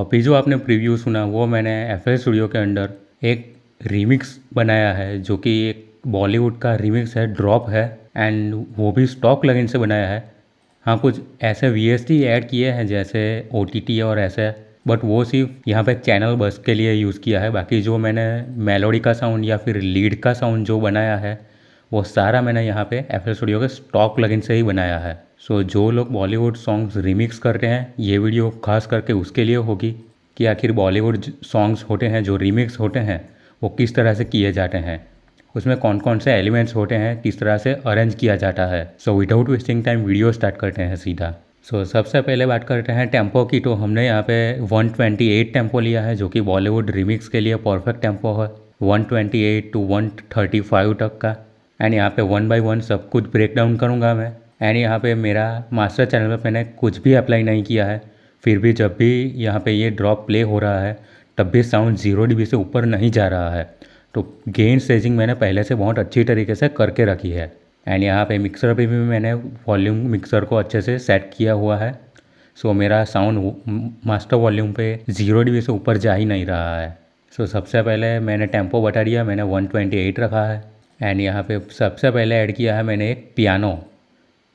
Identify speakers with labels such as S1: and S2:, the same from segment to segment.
S1: अभी जो आपने प्रीव्यू सुना वो मैंने FL स्टूडियो के अंडर एक रीमिक्स बनाया है, जो कि एक बॉलीवुड का रीमिक्स है, ड्रॉप है। एंड वो भी स्टॉक प्लगइन से बनाया है। हाँ, कुछ ऐसे VST ऐड किए हैं जैसे OTT और ऐसे, बट वो सिर्फ यहाँ पे चैनल बस के लिए यूज़ किया है। बाकी जो मैंने मेलोडी का साउंड या फिर लीड का साउंड जो बनाया है वो सारा मैंने यहाँ पे FL स्टूडियो के स्टॉक प्लगइन से ही बनाया है। सो जो लोग बॉलीवुड सॉन्ग्स रिमिक्स करते हैं, ये वीडियो खास करके उसके लिए होगी कि आखिर बॉलीवुड सॉन्ग्स होते हैं जो रिमिक्स होते हैं वो किस तरह से किए जाते हैं, उसमें कौन कौन से एलिमेंट्स होते हैं, किस तरह से अरेंज किया जाता है। So without wasting time video start करते हैं सीधा। सबसे पहले बात करते हैं टेम्पो की। तो हमने यहाँ पे 128 टेम्पो लिया है, जो कि बॉलीवुड रिमिक्स के लिए परफेक्ट टेम्पो है, 128 to 135 तक का। एंड यहाँ पे 1 by 1 सब कुछ ब्रेक डाउन करूँगा मैं। एंड यहाँ पे मेरा मास्टर चैनल पे मैंने कुछ भी अप्लाई नहीं किया है, फिर भी जब भी यहाँ पे ये ड्रॉप प्ले हो रहा है तब भी साउंड 0 dB से ऊपर नहीं जा रहा है। तो गेन स्टेजिंग मैंने पहले से बहुत अच्छी तरीके से करके रखी है। एंड यहाँ पे मिक्सर पे भी मैंने वॉल्यूम मिक्सर को अच्छे से सेट किया हुआ है। मेरा साउंड मास्टर वॉल्यूम पे 0 dB से ऊपर जा ही नहीं रहा है। सबसे पहले मैंने टेम्पो बता दिया, मैंने 128 रखा है। एंड यहाँ पे सबसे पहले ऐड किया है मैंने एक पियानो,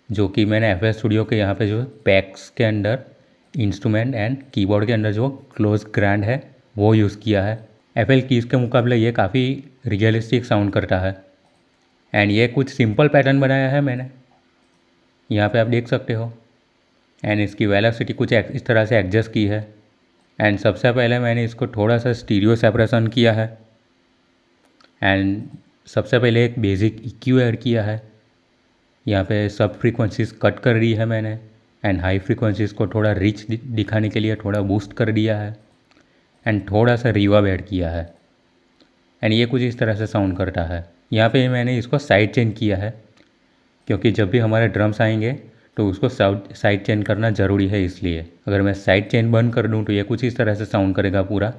S1: जो कि मैंने FL स्टूडियो के यहाँ पे जो पैक्स के अंदर इंस्ट्रूमेंट एंड कीबोर्ड के अंदर जो क्लोज ग्रैंड है वो यूज़ किया है। FL कीज़ के मुकाबले ये काफ़ी रियलिस्टिक साउंड करता है। एंड ये कुछ सिंपल पैटर्न बनाया है मैंने, यहाँ पे आप देख सकते हो। एंड इसकी वेलोसिटी कुछ इस तरह से एडजस्ट की है। एंड सबसे पहले मैंने इसको थोड़ा सा स्टीरियो सेपरेशन किया है। एंड सबसे पहले एक बेसिक EQ ऐड किया है, यहाँ पे सब फ्रीक्वेंसीज कट कर दी है मैंने। एंड हाई फ्रीक्वेंसीज को थोड़ा रिच दिखाने के लिए थोड़ा बूस्ट कर दिया है। एंड थोड़ा सा रिवर्ब ऐड किया है। एंड ये कुछ इस तरह से साउंड करता है। यहाँ पे मैंने इसको साइड चेंज किया है, क्योंकि जब भी हमारे ड्रम्स आएंगे तो उसको साइड चेंज करना ज़रूरी है। इसलिए अगर मैं साइड चेंज बंद कर दूँ तो ये कुछ इस तरह से साउंड करेगा पूरा।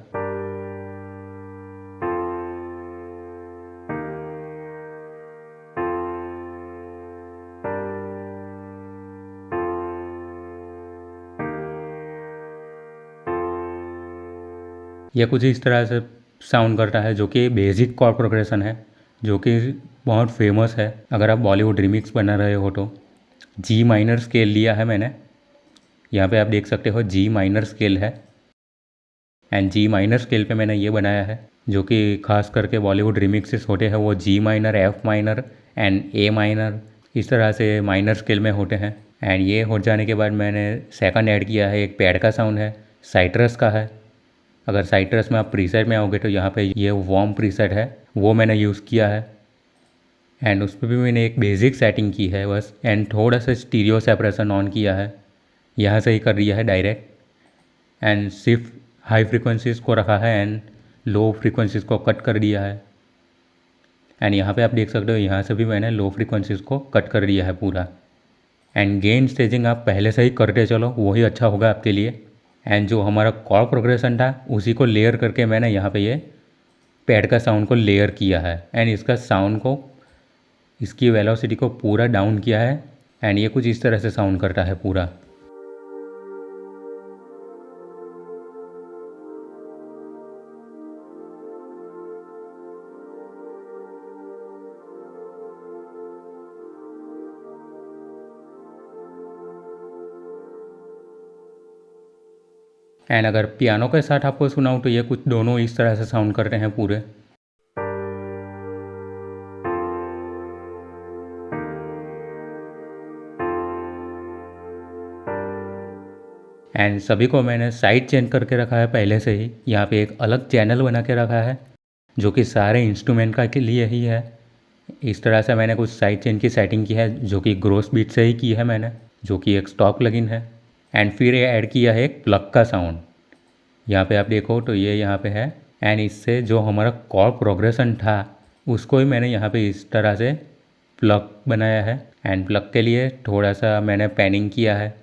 S1: यह कुछ इस तरह से साउंड करता है, जो कि बेसिक कॉर्ड प्रोग्रेशन है, जो कि बहुत फेमस है। अगर आप बॉलीवुड रिमिक्स बना रहे हो तो G माइनर स्केल लिया है मैंने, यहाँ पे आप देख सकते हो G माइनर स्केल है। एंड G माइनर स्केल पे मैंने ये बनाया है, जो कि खास करके बॉलीवुड रिमिक्सेस होते हैं वो G minor, F minor and A minor इस तरह से माइनर स्केल में होते हैं। एंड ये हो जाने के बाद मैंने सेकंड ऐड किया है, एक पैड का साउंड है, साइट्रस का है। अगर साइट्रस में आप प्रीसेट में आओगे तो यहाँ पे ये वार्म प्रीसेट है, वो मैंने यूज़ किया है। एंड उस पर भी मैंने एक बेसिक सेटिंग की है बस। एंड थोड़ा सा स्टीरियो सेपरेशन ऑन किया है, यहाँ से ही कर दिया है डायरेक्ट। एंड सिर्फ हाई फ्रीक्वेंसीज़ को रखा है एंड लो फ्रीक्वेंसीज़ को कट कर दिया है। एंड यहाँ पे आप देख सकते हो, यहाँ से भी मैंने लो फ्रीक्वेंसीज़ को कट कर दिया है पूरा। एंड गेन स्टेजिंग आप पहले से ही करते चलो, वही अच्छा होगा आपके लिए। एंड जो हमारा कॉर्ड प्रोग्रेशन था उसी को लेयर करके मैंने यहाँ पे ये पैड का साउंड को लेयर किया है। एंड इसका साउंड को, इसकी वेलोसिटी को पूरा डाउन किया है। एंड ये कुछ इस तरह से साउंड करता है पूरा। एंड अगर पियानो के साथ आपको सुनाऊँ तो ये कुछ दोनों इस तरह से साउंड करते हैं पूरे। एंड सभी को मैंने साइड चेंज करके रखा है पहले से ही। यहाँ पे एक अलग चैनल बना के रखा है जो कि सारे इंस्ट्रूमेंट का के लिए ही है। इस तरह से मैंने कुछ साइड चेन की सेटिंग की है, जो कि ग्रोस बीट से ही की है मैंने, जो कि एक स्टॉक प्लगइन है। एंड फिर ये ऐड किया है एक प्लग का साउंड, यहाँ पे आप देखो तो ये यहाँ पे है। एंड इससे जो हमारा कॉर्ड प्रोग्रेशन था उसको ही मैंने यहाँ पे इस तरह से प्लग बनाया है। एंड प्लग के लिए थोड़ा सा मैंने पैनिंग किया है,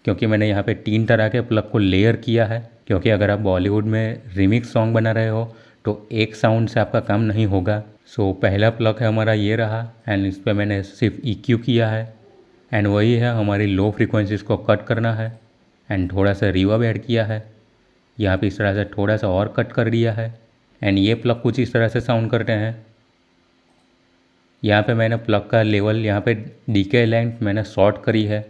S1: क्योंकि मैंने यहाँ पे 3 तरह के प्लग को लेयर किया है। क्योंकि अगर आप बॉलीवुड में रिमिक्स सॉन्ग बना रहे हो तो एक साउंड से आपका काम नहीं होगा। पहला प्लग है हमारा ये रहा। एंड इस पर मैंने सिर्फ EQ किया है। एंड वही है, हमारी लो फ्रीक्वेंसीज़ को कट करना है। एंड थोड़ा सा रिवर्ब ऐड किया है। यहाँ पे इस तरह से थोड़ा सा और कट कर दिया है। एंड ये प्लग कुछ इस तरह से साउंड करते हैं। यहाँ पे मैंने प्लग का लेवल, यहाँ पे डीके लेंथ मैंने शॉर्ट करी है।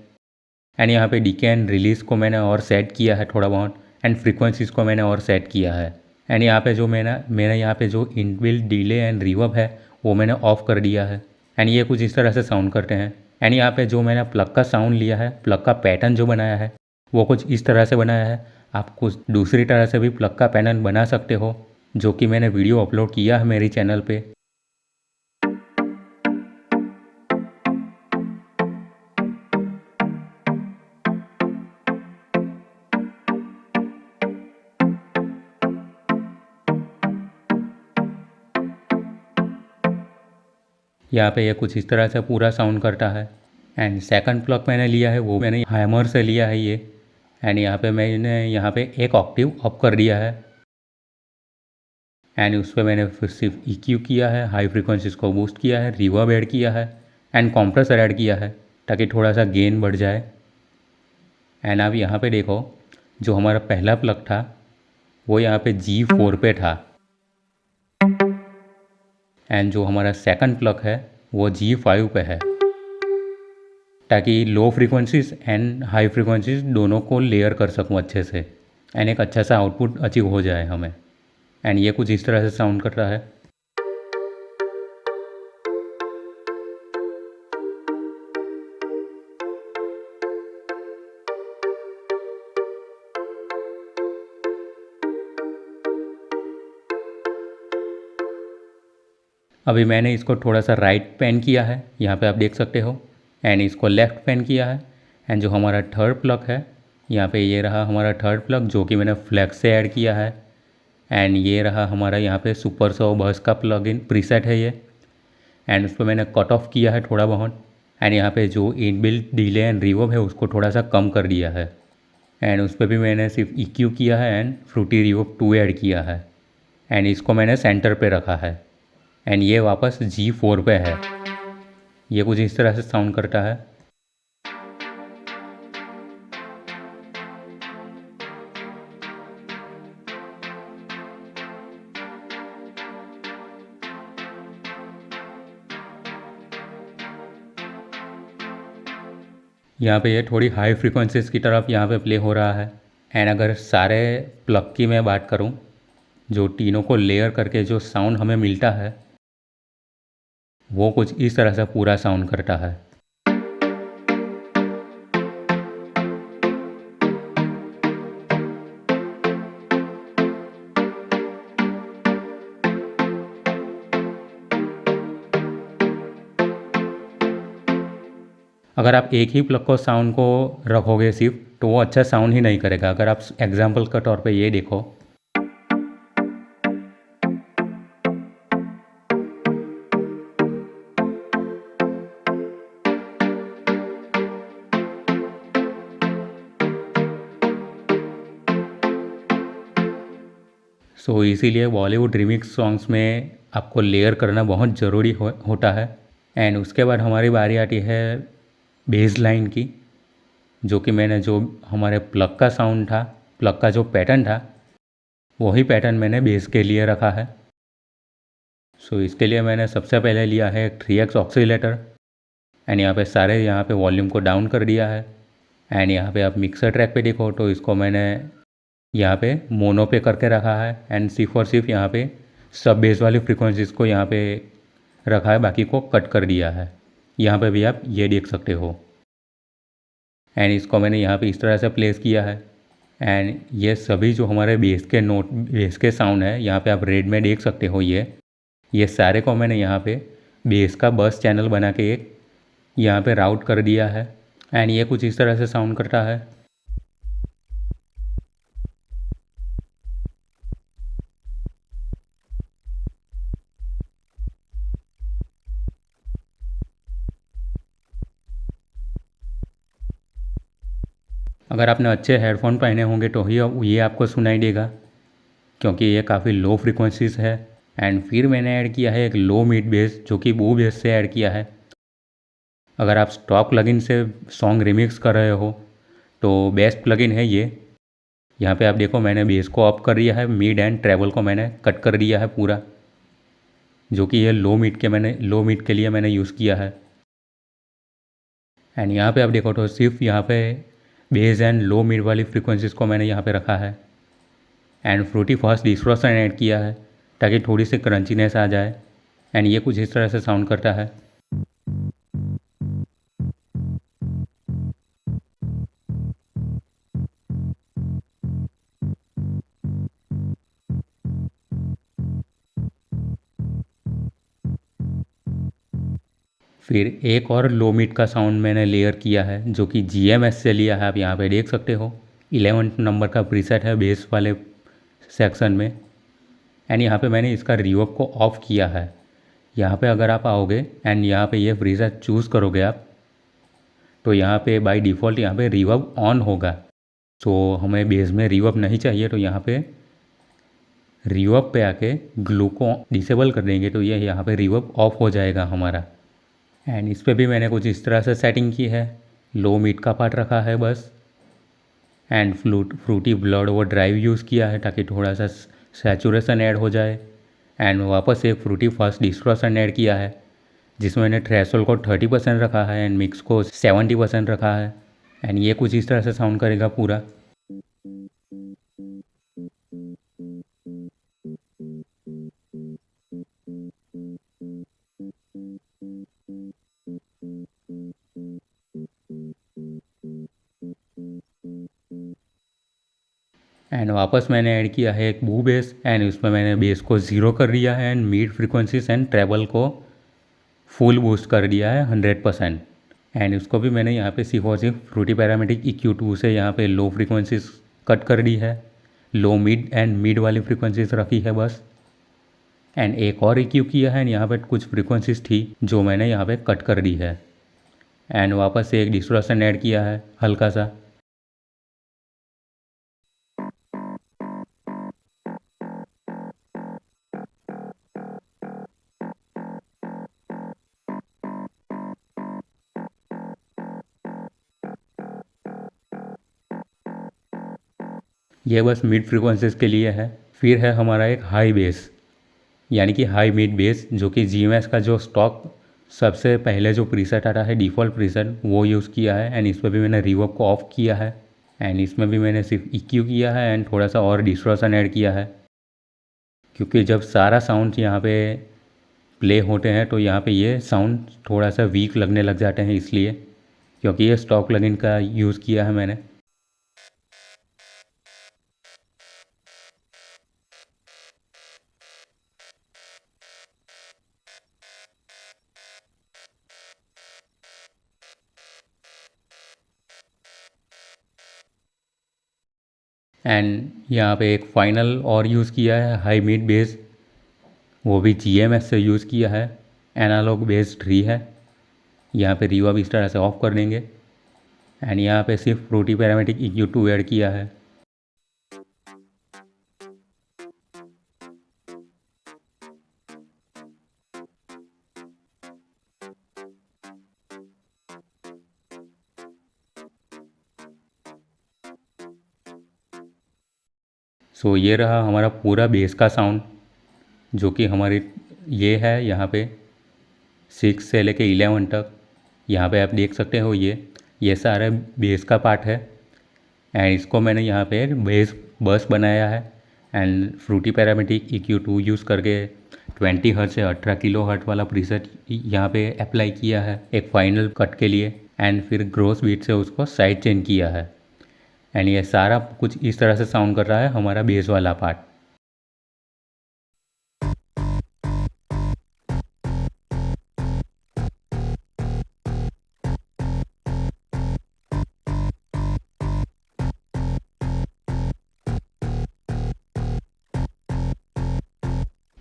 S1: एंड यहाँ पे डीके एंड रिलीज़ को मैंने और सेट किया है थोड़ा बहुत। एंड फ्रीक्वेंसीज़ को मैंने और सेट किया है। एंड यहाँ पे जो मैंने यहाँ पे जो इनबिल्ट डिले एंड रिवर्ब है वो मैंने ऑफ़ कर दिया है। एंड ये कुछ इस तरह से साउंड करते हैं। एंड यहाँ पे जो मैंने प्लग का साउंड लिया है, प्लग का पैटर्न जो बनाया है वो कुछ इस तरह से बनाया है। आप कुछ दूसरी तरह से भी प्लग का पैटर्न बना सकते हो, जो कि मैंने वीडियो अपलोड किया है मेरी चैनल पे। यहाँ पे ये कुछ इस तरह से पूरा साउंड करता है। एंड सेकंड प्लग मैंने लिया है वो मैंने हैमर से लिया है ये। एंड यहाँ पे मैंने यहाँ पे एक ऑक्टेव अप कर दिया है। एंड उस पर मैंने फिर सिर्फ EQ किया है, हाई फ्रीक्वेंसीज को बूस्ट किया है, रिवर्ब ऐड किया है एंड कॉम्प्रेसर ऐड किया है ताकि थोड़ा सा गेन बढ़ जाए। एंड आप यहाँ पे देखो, जो हमारा पहला प्लग था वो यहाँ पे G4 पे था। एंड जो हमारा सेकंड प्लग है वो G5 पे है, ताकि लो फ्रीक्वेंसीज एंड हाई फ्रीक्वेंसीज दोनों को लेयर कर सकूँ अच्छे से एंड एक अच्छा सा आउटपुट अचीव हो जाए हमें। एंड ये कुछ इस तरह से साउंड कर रहा है। अभी मैंने इसको थोड़ा सा राइट पैन किया है, यहाँ पे आप देख सकते हो। एंड इसको लेफ़्ट पैन किया है। एंड जो हमारा थर्ड प्लग है, यहाँ पे ये रहा हमारा थर्ड प्लग जो कि मैंने फ्लैक्स से ऐड किया है। एंड ये रहा हमारा यहाँ पे सुपर सौ बस का प्लग इन प्रीसेट है ये। एंड उस पर मैंने कट ऑफ किया है थोड़ा बहुत। एंड यहाँ पे जो इनबिल्ट डिले एंड रिवर्ब है उसको थोड़ा सा कम कर दिया है। एंड उस पर भी मैंने सिर्फ EQ किया है एंड फ्रूटी रिवर्ब 2 ऐड किया है। एंड इसको मैंने सेंटर पे रखा है। एंड ये वापस G4 पे है। ये कुछ इस तरह से साउंड करता है। यहाँ पे ये थोड़ी हाई फ्रीक्वेंसीज़ की तरफ यहाँ पे प्ले हो रहा है। एंड अगर सारे प्लग की मैं बात करूँ, जो तीनों को लेयर करके जो साउंड हमें मिलता है वो कुछ इस तरह से पूरा साउंड करता है। अगर आप एक ही प्लग को साउंड को रखोगे सिर्फ, तो वो अच्छा साउंड ही नहीं करेगा। अगर आप एग्जांपल के तौर पे ये देखो, सो इसीलिए बॉलीवुड रिमिक्स सॉन्ग्स में आपको लेयर करना बहुत ज़रूरी होता है। एंड उसके बाद हमारी बारी आती है बेस लाइन की, जो कि मैंने जो हमारे प्लग का साउंड था, प्लग का जो पैटर्न था, वही पैटर्न मैंने बेस के लिए रखा है। सो इसके लिए मैंने सबसे पहले लिया है एक 3x ऑक्सीलेटर। एंड यहाँ पे सारे यहाँ पे वॉल्यूम को डाउन कर दिया है। एंड यहाँ पे आप मिक्सर ट्रैक पे देखो तो इसको मैंने यहाँ पे मोनो पे करके रखा है। एंड सिर्फ और सिर्फ यहाँ पे सब बेस वाली फ्रीक्वेंसीज़ को यहाँ पे रखा है, बाकी को कट कर दिया है। यहाँ पे भी आप ये देख सकते हो। एंड इसको मैंने यहाँ पे इस तरह से प्लेस किया है। एंड ये सभी जो हमारे बेस के साउंड है, यहाँ पे आप रेड में देख सकते हो। ये सारे को मैंने यहाँ पे बेस का बस चैनल बना के एक यहाँ पे राउट कर दिया है। एंड ये कुछ इस तरह से साउंड करता है। अगर आपने अच्छे हेडफोन पहने होंगे तो ही ये आपको सुनाई देगा, क्योंकि ये काफ़ी लो फ्रीक्वेंसीज़ है। एंड फिर मैंने ऐड किया है एक लो मिड बेस, जो कि बू बेस से ऐड किया है। अगर आप स्टॉक प्लगइन से सॉन्ग रिमिक्स कर रहे हो तो बेस्ट प्लगइन है ये। यहाँ पे आप देखो मैंने बेस को अप कर दिया है, मिड एंड ट्रेबल को मैंने कट कर दिया है पूरा, जो कि ये लो मिड के लिए मैंने यूज़ किया है। एंड यहाँ पे आप देखो तो सिर्फ यहाँ पे बेस एंड लो मिड वाली फ्रीक्वेंसीज को मैंने यहाँ पे रखा है and Fruity Fast Distortion add किया है ताकि थोड़ी सी क्रंचीनेस आ जाए। एंड ये कुछ इस तरह से साउंड करता है। फिर एक और लो मिड का साउंड मैंने लेयर किया है जो कि GMS से लिया है, आप यहाँ पे देख सकते हो 11 नंबर का प्रीसेट है बेस वाले सेक्शन में। एंड यहाँ पे मैंने इसका रिवर्ब को ऑफ किया है। यहाँ पे अगर आप आओगे एंड यहाँ पे ये प्रीसेट चूज़ करोगे आप, तो यहाँ पे बाय डिफ़ॉल्ट यहाँ पे रिवर्ब ऑन होगा। सो हमें बेस में रिवर्ब नहीं चाहिए, तो यहाँ पे रिवर्ब पे आके ग्लो को डिसेबल कर देंगे तो ये यहाँ पे रिवर्ब ऑफ हो जाएगा हमारा। एंड इस पे भी मैंने कुछ इस तरह से सेटिंग की है, लो मिड का पार्ट रखा है बस, एंड फ्रूटी ब्लड वो ड्राइव यूज़ किया है ताकि थोड़ा सा सैचुरेशन ऐड हो जाए। एंड वापस एक फ्रूटी फास्ट डिस्टॉर्शन ऐड किया है जिसमें मैंने थ्रेशोल्ड को 30% रखा है एंड मिक्स को 70% रखा है। एंड ये कुछ इस तरह से साउंड करेगा पूरा। एंड वापस मैंने ऐड किया है एक बू बेस एंड उसमें मैंने बेस को 0 कर दिया है and mid frequencies and treble को फुल बूस्ट कर दिया है 100%। एंड उसको भी मैंने यहाँ पे सिर्फ और सिर्फ फ्रूटी पैरामेटिक EQ2 से यहाँ पे लो फ्रीक्वेंसीज कट कर दी है, लो मिड एंड मिड वाली फ्रीक्वेंसीज रखी है बस। एंड एक और EQ किया है एंड यहाँ पे कुछ फ्रीक्वेंसीज थी जो मैंने यहाँ पे कट कर दी है। एंड वापस से एक डिस्टॉर्शन ऐड किया है हल्का सा। ये बस मिड फ्रीक्वेंसीज के लिए है। फिर है हमारा एक हाई बेस, यानी कि हाई मिड बेस, जो कि GMS का जो स्टॉक सबसे पहले जो प्रीसेट आता है डिफ़ॉल्ट प्रीसेट वो यूज़ किया है। एंड इसमें भी मैंने रिवर्ब को ऑफ किया है एंड इसमें भी मैंने सिर्फ EQ किया है एंड थोड़ा सा और डिस्टॉर्शन ऐड किया है, क्योंकि जब सारा साउंड यहाँ पे प्ले होते हैं तो यहाँ पे ये साउंड थोड़ा सा वीक लगने लग जाते हैं, इसलिए क्योंकि ये स्टॉक प्लगइन का यूज़ किया है मैंने। एंड यहाँ पे एक फाइनल और यूज़ किया है हाई मिड बेस, वो भी GMS से यूज़ किया है, एनालॉग बेस 3 है। यहाँ पे रिवर्ब इस तरह से ऑफ कर देंगे एंड यहाँ पे सिर्फ फ्रूटी पैरामेटिक EQ2 ऐड किया है। सो ये रहा हमारा पूरा बेस का साउंड, जो कि हमारी ये है यहाँ पे 6 से लेके 11 तक। यहाँ पे आप देख सकते हो ये सारा बेस का पार्ट है एंड इसको मैंने यहाँ पे बेस बस बनाया है एंड फ्रूटी पैरामेटिक EQ2 यूज़ करके 20 हर्ट्ज से 18 किलो हर्ट्ज वाला प्रीसेट यहाँ पे अप्लाई किया है एक फाइनल कट के लिए। एंड फिर ग्रोस बीट से उसको साइड चेंज किया है एंड ये सारा कुछ इस तरह से साउंड कर रहा है हमारा बेस वाला पार्ट।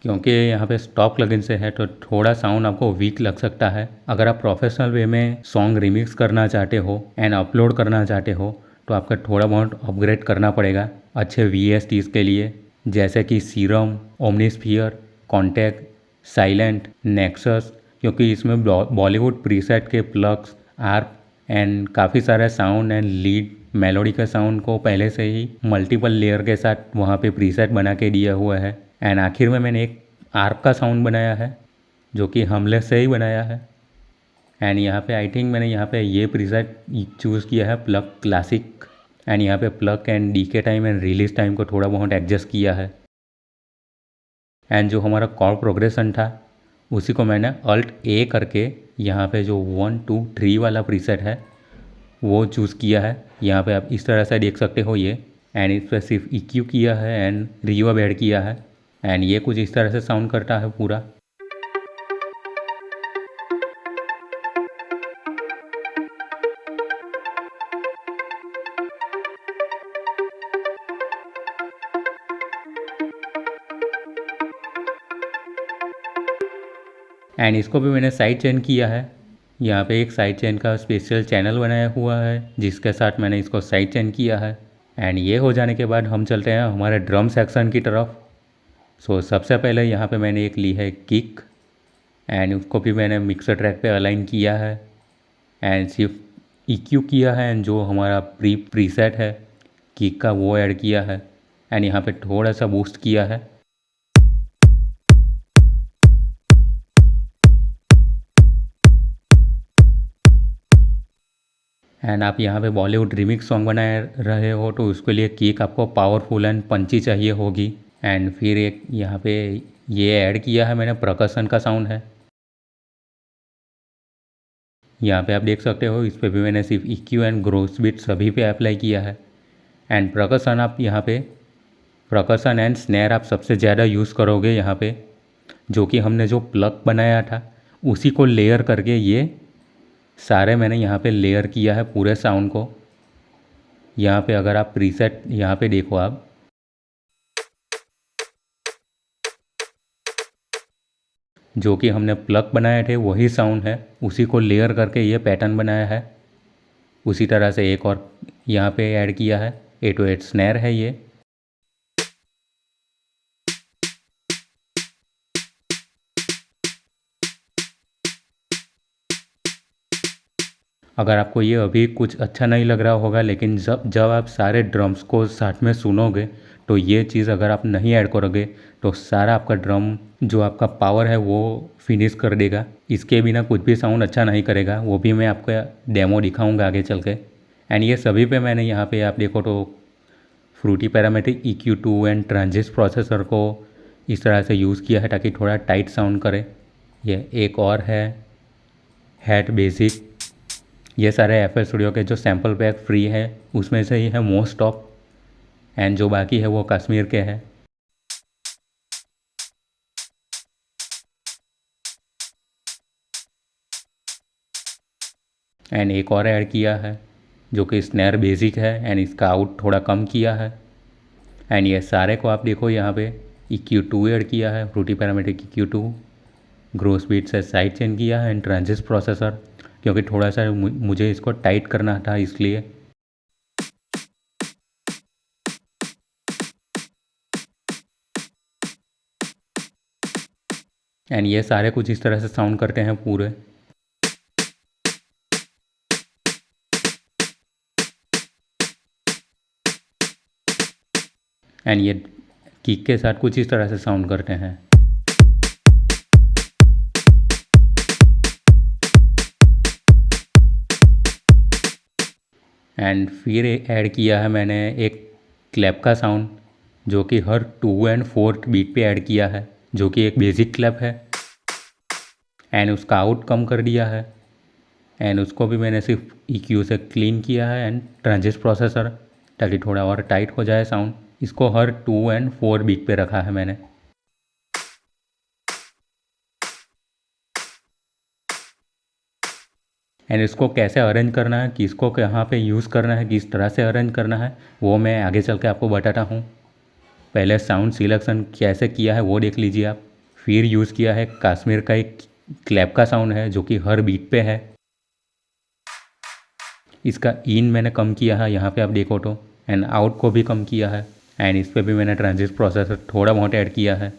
S1: क्योंकि यहाँ पे स्टॉक प्लगइन से है तो थोड़ा साउंड आपको वीक लग सकता है। अगर आप प्रोफेशनल वे में सॉन्ग रिमिक्स करना चाहते हो एंड अपलोड करना चाहते हो तो आपका थोड़ा बहुत अपग्रेड करना पड़ेगा अच्छे VSTs के लिए, जैसे कि सीरम, ओमनीस्फीयर, कॉन्टैक्ट, साइलेंट, नेक्सस, क्योंकि इसमें बॉलीवुड प्रीसेट के प्लग्स, आर्प एंड काफ़ी सारे साउंड एंड लीड मेलोडी का साउंड को पहले से ही मल्टीपल लेयर के साथ वहाँ पे प्रीसेट बना के दिया हुआ है। एंड आखिर में मैंने एक आर्प का साउंड बनाया है जो कि हमले से ही बनाया है। एंड यहाँ पे आई थिंक मैंने यहाँ पे ये प्रीसेट चूज़ किया है प्लग क्लासिक। एंड यहाँ पे plug and decay time and release time को थोड़ा बहुत एडजस्ट किया है। एंड जो हमारा कॉर्ड प्रोग्रेशन था उसी को मैंने अल्ट ए करके यहाँ पे जो 1 2 3 वाला प्रीसेट है वो चूज़ किया है। यहाँ पे आप इस तरह से देख सकते हो ये। एंड इस पर सिर्फ EQ किया है एंड रिवर्ब ऐड किया है। एंड ये कुछ इस तरह से साउंड करता है पूरा। एंड इसको भी मैंने साइड चेन किया है। यहाँ पे एक साइड चेन का स्पेशल चैनल बनाया हुआ है जिसके साथ मैंने इसको साइड चेन किया है। एंड ये हो जाने के बाद हम चलते हैं हमारे ड्रम सेक्शन की तरफ। सो सबसे पहले यहाँ पे मैंने एक ली है किक एंड उसको भी मैंने मिक्सर ट्रैक पे अलाइन किया है एंड सिर्फ EQ किया है। एंड जो हमारा प्रीसेट है किक का वो ऐड किया है। एंड यहाँ पे थोड़ा सा बूस्ट किया है। एंड आप यहाँ पे बॉलीवुड रिमिक्स सॉन्ग बना रहे हो तो उसके लिए किक आपको पावरफुल एंड पंची चाहिए होगी। एंड फिर एक यहाँ पे ये ऐड किया है मैंने परकशन का साउंड है। यहाँ पे आप देख सकते हो इस पर भी मैंने सिर्फ EQ एंड ग्रोस बीट सभी पे अप्लाई किया है। एंड परकशन आप यहाँ पे परकशन एंड स्नैर आप सबसे ज़्यादा यूज़ करोगे यहाँ पे, जो कि हमने जो प्लग बनाया था उसी को लेयर करके ये सारे मैंने यहाँ पे लेयर किया है पूरे साउंड को। यहाँ पे अगर आप प्रीसेट यहाँ पे देखो आप, जो कि हमने प्लग बनाए थे वही साउंड है, उसी को लेयर करके ये पैटर्न बनाया है। उसी तरह से एक और यहाँ पे ऐड किया है 808 स्नैर है ये। अगर आपको ये अभी कुछ अच्छा नहीं लग रहा होगा, लेकिन जब जब आप सारे ड्रम्स को साथ में सुनोगे तो ये चीज़ अगर आप नहीं ऐड करोगे तो सारा आपका ड्रम जो आपका पावर है वो फिनिश कर देगा। इसके बिना कुछ भी साउंड अच्छा नहीं करेगा। वो भी मैं आपको डेमो दिखाऊंगा आगे चल के। एंड ये सभी पे मैंने यहाँ पे आप देखो तो फ्रूटी parametric EQ2 and transient processor को इस तरह से यूज़ किया है ताकि थोड़ा टाइट साउंड करे। ये एक और है हैट बेसिक। ये सारे FL स्टूडियो के जो सैम्पल पैक फ्री है उसमें से ही है मोस्ट ऑफ। एंड जो बाकी है वो कश्मीर के हैं। एंड एक और ऐड किया है जो कि स्नैर बेसिक है एंड इसका आउट थोड़ा कम किया है। एंड ये सारे को आप देखो यहाँ पे EQ2 ऐड किया है, Fruity parametric EQ2, Gross Beat से साइड चेन किया है एंड ट्रांजिस्ट प्रोसेसर, क्योंकि थोड़ा सा मुझे इसको टाइट करना था इसलिए। एंड ये सारे कुछ इस तरह से साउंड करते हैं पूरे। एंड ये किक के साथ कुछ इस तरह से साउंड करते हैं। एंड फिर ऐड किया है मैंने एक क्लैप का साउंड जो कि हर 2 एंड 4 बीट पे ऐड किया है, जो कि एक बेसिक क्लैप है। एंड उसका आउट कम कर दिया है। एंड उसको भी मैंने सिर्फ EQ से क्लीन किया है एंड ट्रांजिस्ट प्रोसेसर, ताकि थोड़ा और टाइट हो जाए साउंड। इसको हर 2 एंड 4 बीट पे रखा है मैंने। एंड इसको कैसे अरेंज करना है, किसको कहाँ पे यूज़ करना है, किस तरह से अरेंज करना है, वो मैं आगे चल के आपको बताता हूँ। पहले साउंड सिलेक्शन कैसे किया है वो देख लीजिए आप। फिर यूज़ किया है कश्मीर का एक क्लैप का साउंड है जो कि हर बीट पे है। इसका इन मैंने कम किया है यहाँ पे आप देखो तो। एंड आउट को भी कम किया है। एंड इस पर भी मैंने ट्रांजिस्ट प्रोसेसर थोड़ा बहुत ऐड किया है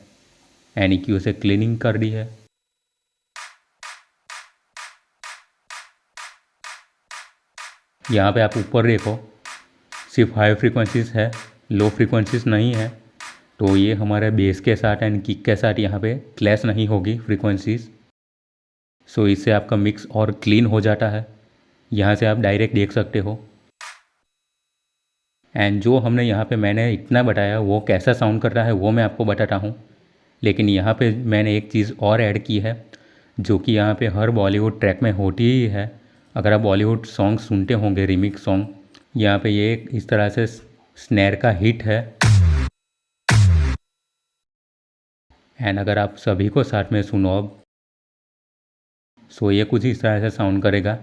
S1: एंड EQ से क्लीनिंग कर दी है। यहाँ पे आप ऊपर देखो सिर्फ हाई फ्रीक्वेंसीज है, लो फ्रीक्वेंसीज नहीं है। तो ये हमारे बेस के साथ एंड किक के साथ यहाँ पे क्लैश नहीं होगी फ्रीक्वेंसीज। सो इससे आपका मिक्स और क्लीन हो जाता है, यहाँ से आप डायरेक्ट देख सकते हो। एंड जो हमने यहाँ पे मैंने इतना बताया वो कैसा साउंड कर रहा है वो मैं आपको बताता हूँ। लेकिन यहाँ पे मैंने एक चीज़ और ऐड की है जो कि यहाँ पे हर बॉलीवुड ट्रैक में होती ही है। अगर आप बॉलीवुड सॉन्ग सुनते होंगे, रिमिक्स सॉन्ग, यहाँ पे ये इस तरह से स्नैर का हिट है। एंड अगर आप सभी को साथ में सुनो अब, सो ये कुछ इस तरह से साउंड करेगा।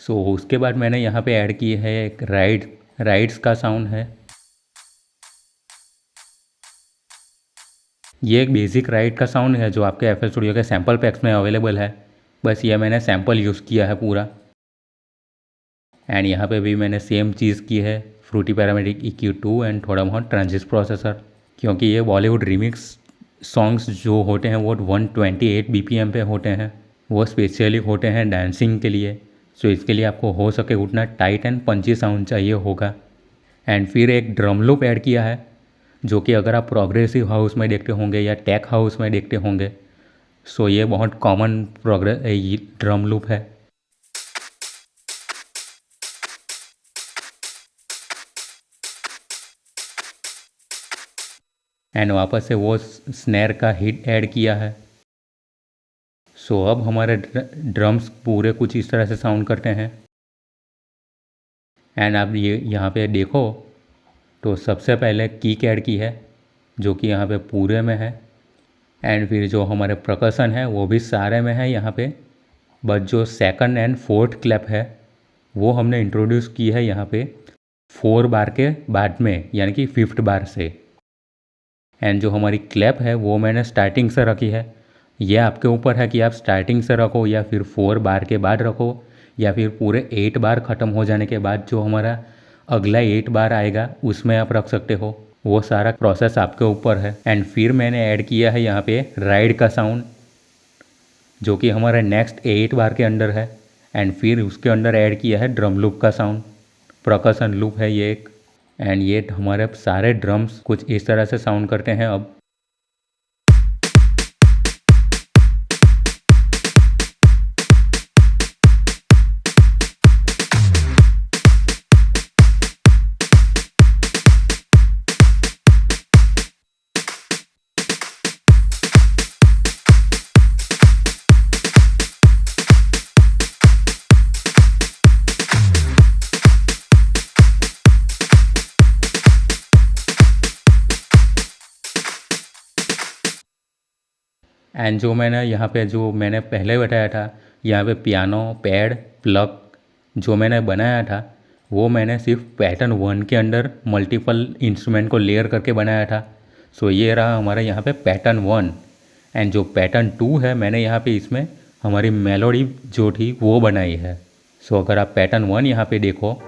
S1: सो उसके बाद मैंने यहाँ पे ऐड की है एक राइड्स का साउंड है। ये एक बेसिक राइड का साउंड है जो आपके FL स्टूडियो के सैम्पल पैक्स में अवेलेबल है। बस ये मैंने सैम्पल यूज़ किया है पूरा। एंड यहाँ पे भी मैंने सेम चीज़ की है, फ्रूटी पैरामेडिक EQ2 एंड थोड़ा बहुत ट्रांजिस्ट प्रोसेसर। क्योंकि ये बॉलीवुड रिमिक्स सॉन्ग्स जो होते हैं वो 128 BPM पे होते हैं, वो स्पेशली होते हैं डांसिंग के लिए। सो इसके लिए आपको हो सके उतना टाइट एंड पंची साउंड चाहिए होगा। एंड फिर एक ड्रम लूप ऐड किया है जो कि अगर आप प्रोग्रेसिव हाउस में देखते होंगे या टेक हाउस में देखते होंगे, सो ये बहुत कॉमन ड्रम लूप है। एंड वापस से वो स्नैर का हिट ऐड किया है। सो अब हमारे ड्रम्स पूरे कुछ इस तरह से साउंड करते हैं। एंड आप ये यहाँ पे देखो तो सबसे पहले किक ऐड की है जो कि यहाँ पे पूरे में है। एंड फिर जो हमारे परकशन है वो भी सारे में है यहाँ पे। बट जो सेकंड एंड फोर्थ क्लैप है वो हमने इंट्रोड्यूस की है यहाँ पे 4 बार के बाद में, यानी कि 5th बार से। एंड जो हमारी क्लैप है वो मैंने स्टार्टिंग से रखी है। ये आपके ऊपर है कि आप स्टार्टिंग से रखो या फिर 4 बार के बाद रखो या फिर पूरे 8 बार ख़त्म हो जाने के बाद जो हमारा अगला 8 बार आएगा उसमें आप रख सकते हो। वो सारा प्रोसेस आपके ऊपर है। एंड फिर मैंने ऐड किया है यहाँ पे राइड का साउंड जो कि हमारे नेक्स्ट 8 बार के अंदर है। एंड फिर उसके अंदर ऐड किया है ड्रम लूप का साउंड, परकशन लूप है ये एक। एंड ये हमारे सारे ड्रम्स कुछ इस तरह से साउंड करते हैं अब। एंड जो मैंने यहाँ पे जो मैंने पहले बताया था, यहाँ पे पियानो पैड प्लग जो मैंने बनाया था वो मैंने सिर्फ पैटर्न 1 के अंदर मल्टीपल इंस्ट्रूमेंट को लेयर करके बनाया था। सो ये रहा हमारा यहाँ पे पैटर्न 1। एंड जो पैटर्न 2 है मैंने यहाँ पे इसमें हमारी मेलोडी जो थी वो बनाई है। सो अगर आप पैटर्न 1 यहाँ पे देखो,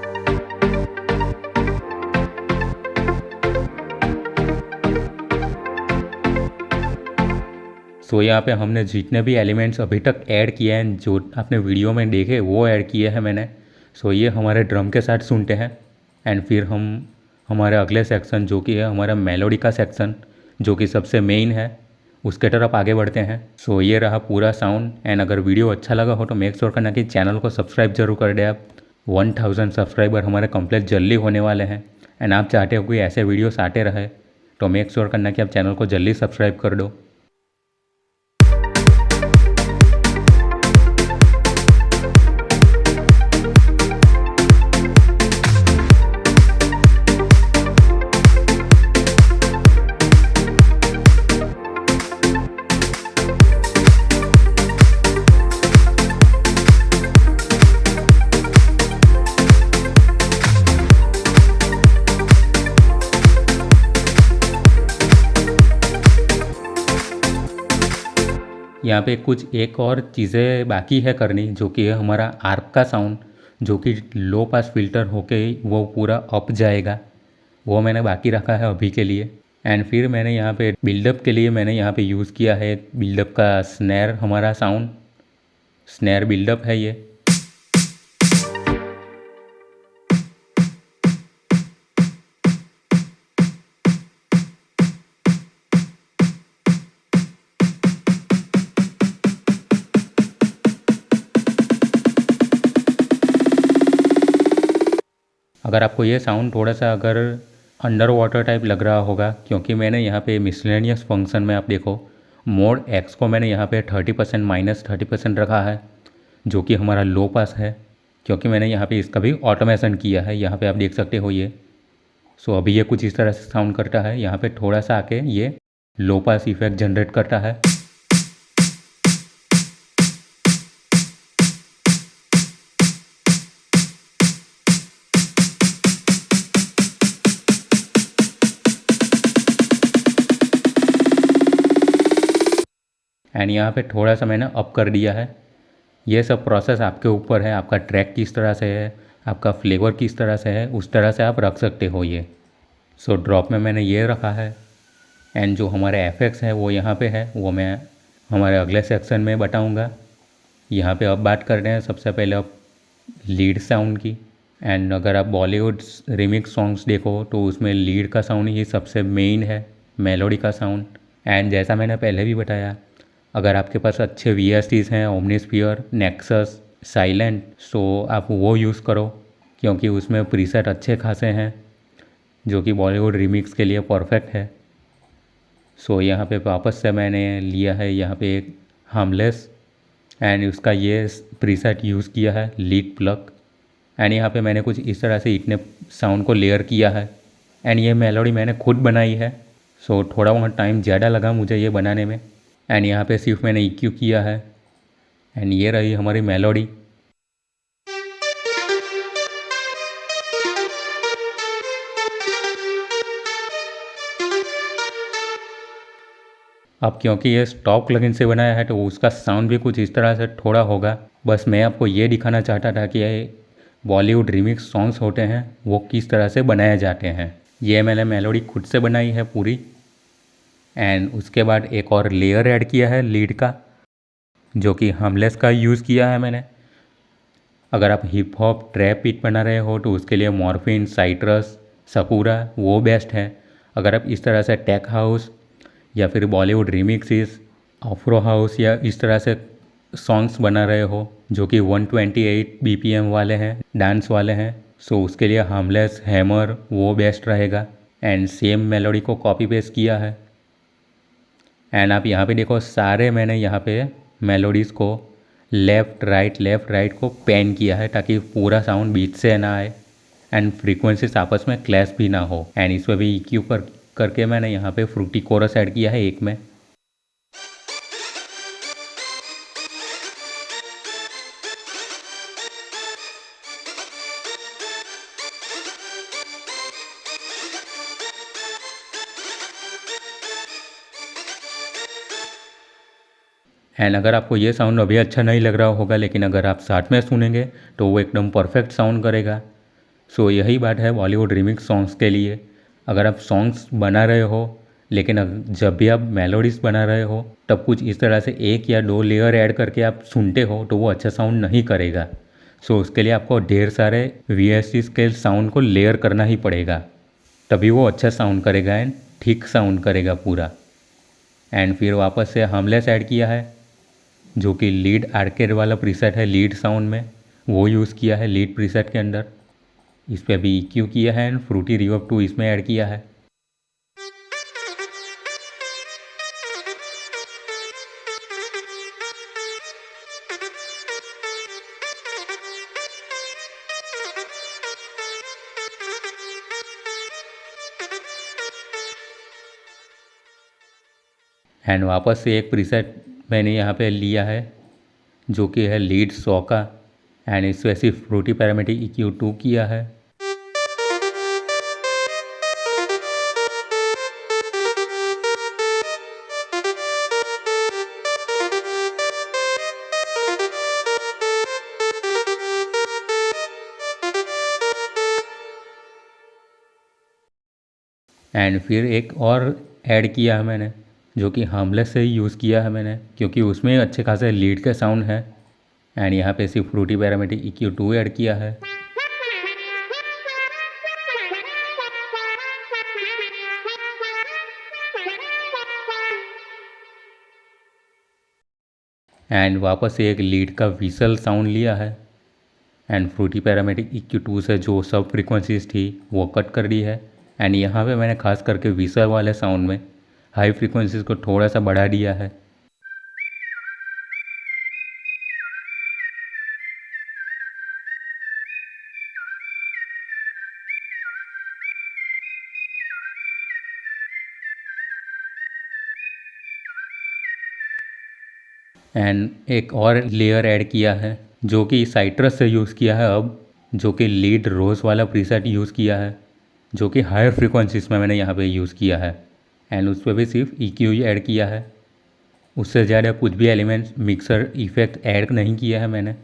S1: सो यहाँ पे हमने जितने भी एलिमेंट्स अभी तक ऐड किए हैं जो आपने वीडियो में देखे वो ऐड किए हैं मैंने। सो ये हमारे ड्रम के साथ सुनते हैं। एंड फिर हम हमारे अगले सेक्शन जो कि है हमारा मेलोडी का सेक्शन जो कि सबसे मेन है उसके तरफ आगे बढ़ते हैं। सो ये रहा पूरा साउंड। एंड अगर वीडियो अच्छा लगा हो तो मेक श्योर करना कि चैनल को सब्सक्राइब जरूर कर दे आप। 1000 सब्सक्राइबर हमारे कंप्लीट जल्दी होने वाले हैं। एंड आप चाहते हो कि ऐसे वीडियोस आते रहे तो मेक श्योर करना कि आप चैनल को जल्दी सब्सक्राइब कर दो। यहाँ पे कुछ एक और चीज़ें बाकी है करनी जो कि है हमारा आर्प का साउंड। जो कि लो पास फिल्टर होके वो पूरा अप जाएगा, वो मैंने बाकी रखा है अभी के लिए। एंड फिर मैंने यहाँ पे बिल्डअप के लिए मैंने यहाँ पे यूज़ किया है बिल्डअप का स्नैर, हमारा साउंड स्नैर बिल्डअप है ये। अगर आपको ये साउंड थोड़ा सा अगर अंडर वाटर टाइप लग रहा होगा, क्योंकि मैंने यहाँ पे मिसलेनियस फंक्शन में आप देखो मोड एक्स को मैंने यहाँ पे 30% -30% रखा है, जो कि हमारा लो पास है, क्योंकि मैंने यहाँ पे इसका भी ऑटोमेशन किया है, यहाँ पे आप देख सकते हो ये। सो अभी ये कुछ इस तरह से साउंड करता है, यहाँ पे थोड़ा सा आके ये लो पास इफेक्ट जनरेट करता है। एंड यहाँ पे थोड़ा सा मैंने अप कर दिया है। ये सब प्रोसेस आपके ऊपर है, आपका ट्रैक किस तरह से है, आपका फ्लेवर किस तरह से है, उस तरह से आप रख सकते हो ये। सो ड्रॉप में मैंने ये रखा है। एंड जो हमारे एफेक्ट्स है वो यहाँ पे है, वो मैं हमारे अगले सेक्शन में बताऊँगा। यहाँ पे अब बात कर रहे हैं सबसे पहले अब लीड साउंड की। एंड अगर आप बॉलीवुड रिमिक्स सॉन्ग्स देखो तो उसमें लीड का साउंड ही सबसे मेन है, मेलोडी का साउंड। एंड जैसा मैंने पहले भी बताया, अगर आपके पास अच्छे VSTs हैं, ओमनीस्फीयर, नेक्सस, साइलेंट, सो आप वो यूज़ करो, क्योंकि उसमें प्रीसेट अच्छे खासे हैं जो कि बॉलीवुड रिमिक्स के लिए परफेक्ट है। सो यहाँ पे वापस से मैंने लिया है यहाँ पे एक हार्मलेस, एंड उसका ये प्रीसेट यूज़ किया है लीड प्लग। एंड यहाँ पे मैंने कुछ इस तरह से इतने साउंड को लेयर किया है। एंड ये मेलोडी मैंने खुद बनाई है, सो थोड़ा वहाँ टाइम ज़्यादा लगा मुझे ये बनाने में। एंड यहाँ पे सिर्फ मैंने EQ किया है। एंड ये रही हमारी मेलोडी। अब क्योंकि ये स्टॉक प्लगइन से बनाया है तो उसका साउंड भी कुछ इस तरह से थोड़ा होगा। बस मैं आपको ये दिखाना चाहता था कि ये बॉलीवुड रिमिक्स सॉन्ग्स होते हैं वो किस तरह से बनाए जाते हैं। ये मैंने मेलोडी खुद से बनाई है पूरी। एंड उसके बाद एक और लेयर ऐड किया है लीड का, जो कि हार्मलेस का यूज़ किया है मैंने। अगर आप हिप हॉप ट्रैप बीट बना रहे हो तो उसके लिए मॉर्फिन, साइट्रस, सकूरा वो बेस्ट है। अगर आप इस तरह से टेक हाउस या फिर बॉलीवुड रिमिक्सेस, अफ्रो हाउस या इस तरह से सॉन्ग्स बना रहे हो जो कि 128 BPM वाले हैं, डांस वाले हैं, सो उसके लिए हार्मलेस, हैमर वो बेस्ट रहेगा। एंड सेम मेलोडी को कॉपी पेस्ट किया है। एंड आप यहाँ पे देखो सारे मैंने यहाँ पे मेलोडीज़ को लेफ़्ट राइट को पैन किया है ताकि पूरा साउंड बीच से ना आए एंड फ्रीक्वेंसीज आपस में क्लैश भी ना हो। एंड इसमें भी EQ करके मैंने यहाँ पे फ्रूटी कोरस ऐड किया है एक में। एंड अगर आपको ये साउंड अभी अच्छा नहीं लग रहा होगा, लेकिन अगर आप साथ में सुनेंगे तो वो एकदम परफेक्ट साउंड करेगा। सो यही बात है बॉलीवुड रिमिक्स सॉन्ग्स के लिए। अगर आप सॉन्ग्स बना रहे हो, लेकिन जब भी आप मेलोडीज बना रहे हो तब कुछ इस तरह से 1 या 2 लेयर ऐड करके आप सुनते हो तो वो अच्छा साउंड नहीं करेगा। सो उसके लिए आपको ढेर सारे VSTs के साउंड को लेयर करना ही पड़ेगा, तभी वो अच्छा साउंड करेगा एंड ठीक साउंड करेगा पूरा। एंड फिर वापस से हार्मलेस ऐड किया है, जो कि लीड आर्केड वाला प्रीसेट है लीड साउंड में, वो यूज़ किया है लीड प्रीसेट के अंदर। इस पर भी EQ किया है एंड फ्रूटी रिवर्ब 2 इसमें ऐड किया है। एंड वापस से एक प्रीसेट मैंने यहाँ पे लिया है जो कि है लीड सॉ का, एंड इसमें सिर्फ फ्रूटी पैरामीटर EQ2 किया है। एंड फिर एक और ऐड किया है मैंने, जो कि हार्मलेस से ही यूज़ किया है मैंने, क्योंकि उसमें अच्छे खासे लीड के साउंड है। एंड यहाँ पे सिर्फ फ्रूटी पैरामेटिक EQ2 ऐड किया है। एंड वापस से एक लीड का विसल साउंड लिया है। एंड फ्रूटी पैरामेटिक EQ2 से जो सब फ्रीक्वेंसीज थी वो कट कर दी है। एंड यहाँ पे मैंने खास करके विसल वाले साउंड में हाई फ्रीक्वेंसीज को थोड़ा सा बढ़ा दिया है। एंड एक और लेयर ऐड किया है, जो कि साइट्रस से यूज़ किया है अब, जो कि लीड रोज वाला प्रीसेट यूज़ किया है, जो कि हायर फ्रीक्वेंसीज में मैंने यहाँ पे यूज़ किया है। एंड उस पर भी सिर्फ EQ ही ऐड किया है, उससे ज़्यादा कुछ भी एलिमेंट्स मिक्सर इफेक्ट ऐड नहीं किया है मैंने।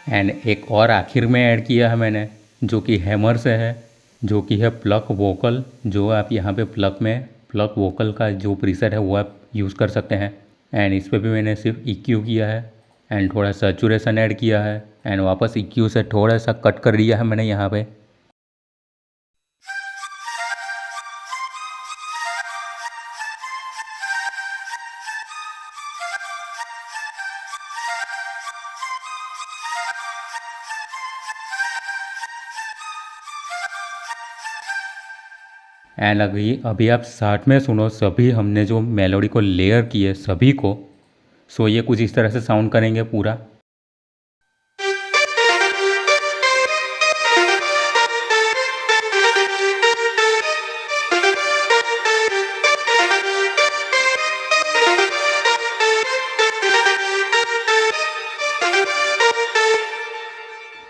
S1: एंड एक और आखिर में ऐड किया है मैंने, जो कि हैमर से है, जो कि है प्लक वोकल। जो आप यहाँ पे प्लक वोकल का जो प्रीसेट है वो आप यूज़ कर सकते हैं। एंड इस पर भी मैंने सिर्फ EQ किया है एंड थोड़ा सैचुरेशन ऐड किया है। एंड वापस EQ से थोड़ा सा कट कर दिया है मैंने यहाँ पे। एंड अभी अभी आप साथ में सुनो, सभी हमने जो मेलोडी को लेयर किए सभी को, सो ये कुछ इस तरह से साउंड करेंगे पूरा।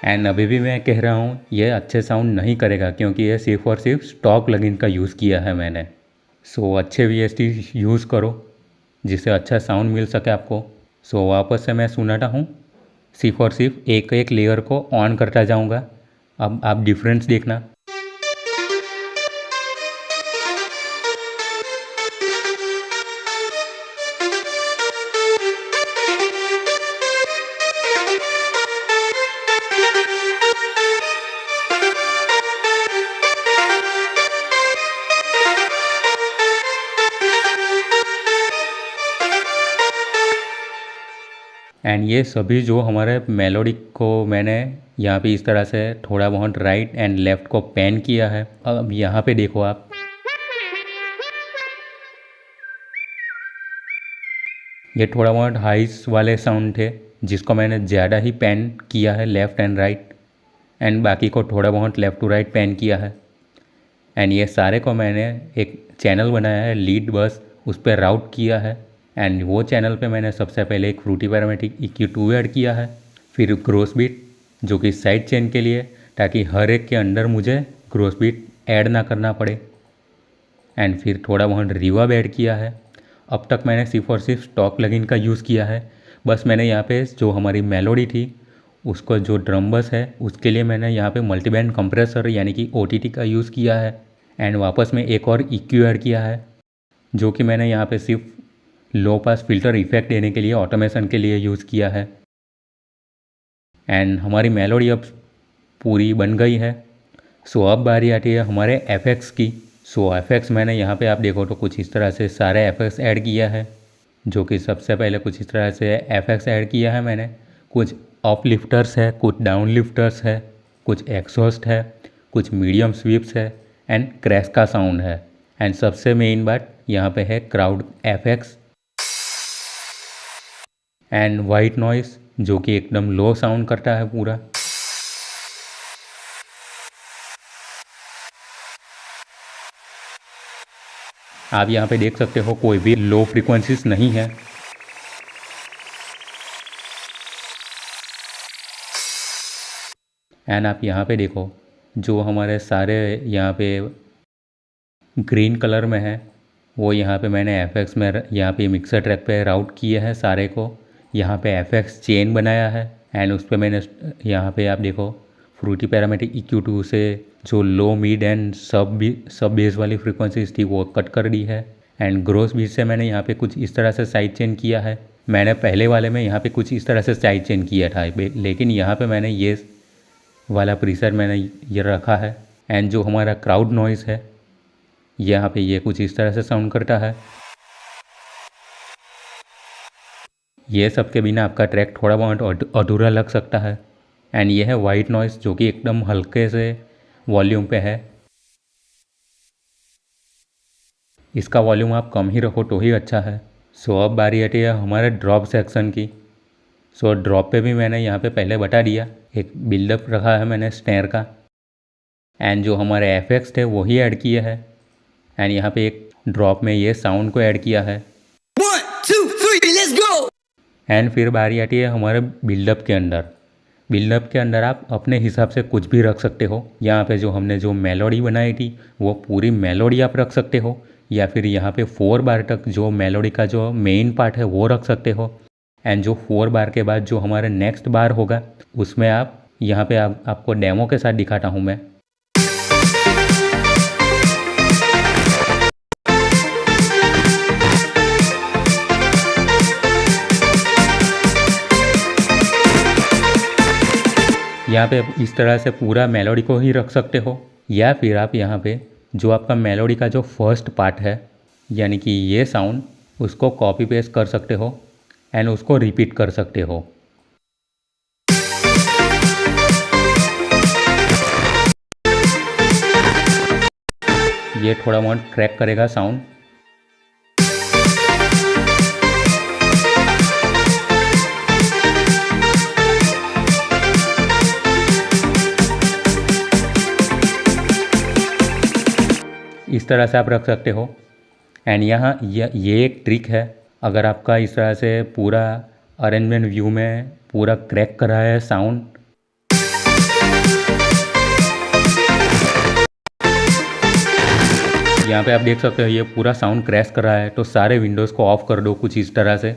S1: एंड अभी भी मैं कह रहा हूँ ये अच्छे साउंड नहीं करेगा, क्योंकि ये सिर्फ और सिर्फ स्टॉक प्लगइन का यूज़ किया है मैंने। सो अच्छे VST यूज़ करो जिससे अच्छा साउंड मिल सके आपको। सो वापस से मैं सुनाता हूँ, सिर्फ और सिर्फ एक एक लेयर को ऑन करता जाऊँगा। अब आप डिफरेंस देखना। एंड ये सभी जो हमारे मेलोडी को मैंने यहाँ पे इस तरह से थोड़ा बहुत राइट एंड लेफ़्ट को पैन किया है। अब यहाँ पे देखो आप, ये थोड़ा बहुत हाइस वाले साउंड थे जिसको मैंने ज़्यादा ही पैन किया है लेफ़्ट एंड राइट, एंड बाकी को थोड़ा बहुत लेफ़्ट टू राइट पैन किया है। एंड ये सारे को मैंने एक चैनल बनाया है लीड बस, उस पर राउट किया है। एंड वो चैनल पे मैंने सबसे पहले एक फ्रूटी पैरामेटिक EQ2 ऐड किया है, फिर ग्रोस बीट जो कि साइड चेन के लिए, ताकि हर एक के अंदर मुझे ग्रोस बीट ऐड ना करना पड़े। एंड फिर थोड़ा बहुत रिवर्ब ऐड किया है। अब तक मैंने सिर्फ और सिर्फ स्टॉक प्लगइन का यूज़ किया है। बस मैंने यहाँ पे जो हमारी मेलोडी थी उसको जो ड्रम बस है उसके लिए मैंने यहाँ पे मल्टीबैंड कंप्रेसर यानी कि OTT का यूज़ किया है। एंड वापस में एक और EQ ऐड किया है, जो कि मैंने यहाँ पे सिर्फ लो पास फिल्टर इफेक्ट देने के लिए, ऑटोमेशन के लिए यूज़ किया है। एंड हमारी मेलोडी अब पूरी बन गई है। सो अब बारी आती है हमारे एफेक्ट्स की। सो एफेक्ट्स मैंने यहाँ पे आप देखो तो कुछ इस तरह से सारे एफेक्ट्स ऐड किया है, जो कि सबसे पहले कुछ इस तरह से एफेक्ट्स ऐड किया है मैंने। कुछ अप लिफ्टर्स है, कुछ डाउन लिफ्टर्स है, कुछ एक्सॉस्ट है, कुछ मीडियम स्वीप्स है एंड क्रैश का साउंड है। एंड सबसे मेन बात यहाँ पे है crowd effects and white noise, जो कि एकदम लो साउंड करता है पूरा। आप यहाँ पे देख सकते हो कोई भी लो फ्रीक्वेंसीज नहीं है। एंड आप यहाँ पे देखो जो हमारे सारे यहाँ पे ग्रीन कलर में है वो यहाँ पे मैंने एफएक्स में यहाँ पे मिक्सर ट्रैक पे राउट किए हैं सारे को। यहाँ पे एफएक्स चेन बनाया है एंड उस पर मैंने यहाँ पे आप देखो फ्रूटी पैरामेट्रिक EQ2 से जो लो मिड एंड सब बेस वाली फ्रीक्वेंसीज थी वो कट कर दी है। एंड ग्रोस बीट से मैंने यहाँ पे कुछ इस तरह से साइड चेन किया है। मैंने पहले वाले में यहाँ पे कुछ इस तरह से साइड चेन किया था, लेकिन यहाँ पे मैंने ये वाला प्रीसेट मैंने ये रखा है। एंड जो हमारा क्राउड नॉइज़ है यहाँ पे ये कुछ इस तरह से साउंड करता है। ये सब के बिना आपका ट्रैक थोड़ा बहुत अधूरा लग सकता है। एंड ये है वाइट नॉइज़ जो कि एकदम हल्के से वॉल्यूम पे है। इसका वॉल्यूम आप कम ही रखो तो ही अच्छा है। सो अब बारी आती है हमारे ड्रॉप सेक्शन की। सो ड्रॉप पे भी मैंने यहाँ पे पहले बता दिया, एक बिल्डअप रखा है मैंने स्नेयर का। एंड जो हमारे एफएक्स थे वही ऐड किए हैं। एंड यहाँ पे एक ड्रॉप में ये साउंड को ऐड किया है।
S2: 1, 2, 3, let's go!
S1: एंड फिर बारी आती है हमारे बिल्डअप के अंदर। बिल्डअप के अंदर आप अपने हिसाब से कुछ भी रख सकते हो। यहाँ पे जो हमने जो मेलोडी बनाई थी वो पूरी मेलोडी आप रख सकते हो, या फिर यहाँ पे 4 बार तक जो मेलोडी का जो मेन पार्ट है वो रख सकते हो। एंड जो 4 बार के बाद जो हमारे नेक्स्ट बार होगा उसमें आप यहाँ पे आपको डेमो के साथ दिखाता हूँ मैं। यहाँ पे इस तरह से पूरा मेलोडी को ही रख सकते हो, या फिर आप यहाँ पे जो आपका मेलोडी का जो फर्स्ट पार्ट है यानी कि ये साउंड उसको कॉपी पेस्ट कर सकते हो एंड उसको रिपीट कर सकते हो। ये थोड़ा बहुत क्रैक करेगा साउंड। इस तरह से आप रख सकते हो। एंड यहाँ ये एक ट्रिक है, अगर आपका इस तरह से पूरा अरेंजमेंट व्यू में पूरा क्रैक कर रहा है साउंड, यहाँ पे आप देख सकते हो ये पूरा साउंड क्रैश कर रहा है, तो सारे विंडोज़ को ऑफ कर दो कुछ इस तरह से,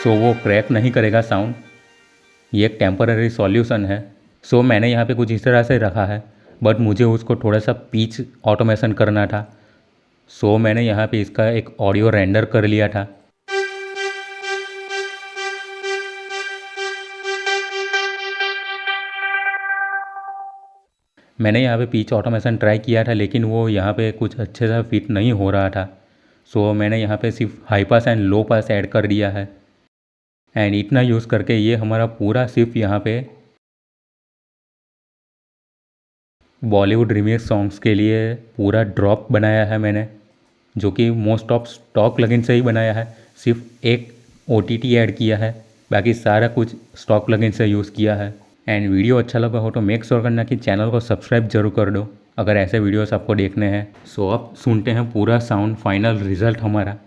S1: सो वो क्रैक नहीं करेगा साउंड। ये एक टेम्पररी सॉल्यूशन है। सो मैंने यहाँ पे कुछ इस तरह से रखा है, बट मुझे उसको थोड़ा सा पिच ऑटोमेशन करना था। सो मैंने यहाँ पे इसका एक ऑडियो रेंडर कर लिया था। मैंने यहाँ पे पिच ऑटोमेशन ट्राई किया था, लेकिन वो यहाँ पे कुछ अच्छे से फिट नहीं हो रहा था। सो मैंने यहाँ पे सिर्फ high pass and low pass add कर दिया है। एंड इतना यूज़ करके ये हमारा पूरा सिर्फ यहाँ पे बॉलीवुड रीमेक सॉन्ग्स के लिए पूरा ड्रॉप बनाया है मैंने, जो कि मोस्ट ऑफ स्टॉक प्लगइन से ही बनाया है। सिर्फ एक OTT ऐड किया है, बाकी सारा कुछ स्टॉक प्लगइन से यूज़ किया है। एंड वीडियो अच्छा लगा हो तो मेक श्योर करना कि चैनल को सब्सक्राइब जरूर कर दो अगर ऐसे वीडियोस आपको देखने हैं। सो अब सुनते हैं पूरा साउंड फाइनल रिजल्ट हमारा।